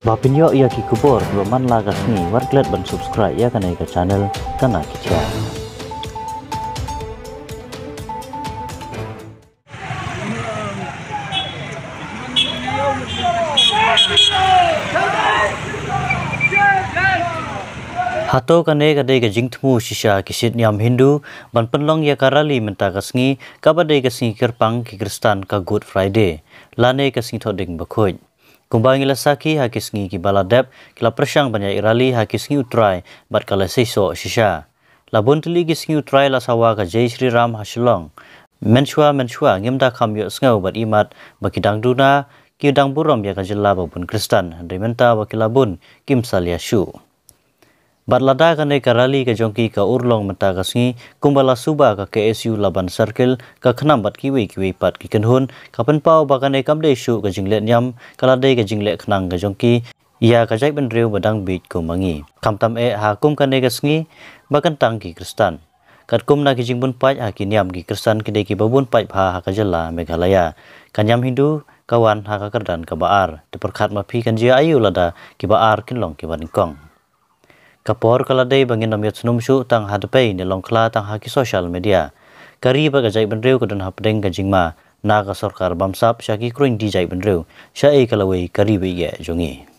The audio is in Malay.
Bapinyo ia ki kubor roman lagas ni warklet ban subscribe ya kanai ke channel kana kicha. Hato kane kadai ke jingtmu shisha kisit nyam Hindu ban penlong ya karali menta kasngi kabadai kasngi kerpang ki Kristan ka Good Friday lane kasngi thoding bakhoj. Kumbang ilasaki hakisngi ki baladep kila persang banyak irali hakisngi utrai bat kala seiso shisha. Labun teli kisngi utrai la sawa ka Jai Sri Ram hasilong. Menshua ngimda kamyo sngau bat imat bakidang duna ki dang burom ya ka jela babun Kristan handai menta bakilabun kim salia shu. Bat lada kanai karali ka jongki ka urlong menta kasngi kumbala suba ka KSU Laban Circle ka khnam bat kiwi pat ki kenhun ka penpau bakane kamde shu ka jinglet nyam kaladai ka jinglet khnang ka jongki ya ka jai ben reu badang bit kumangi kamtam ha kum kanai kasngi bakantang ki Kristan kat kum na ki jingbun pai ha ki nyam ki Kristan kidai ki babun pai ha ka jela Meghalaya kanyam Hindu kawan ha ka kerdan ka baar diperkhat mapi kan jia ayu lada ki baar kinlong ki baningkong. Kapor kaladai bangin namyat sunumshu tang hadpai ni longkla tang haki social media. Kari baga jai benreu kudan hapdeng kajingma naga sorkar bamsap syaki kruing di jai benreu. Syai kalawai kari bege jongi.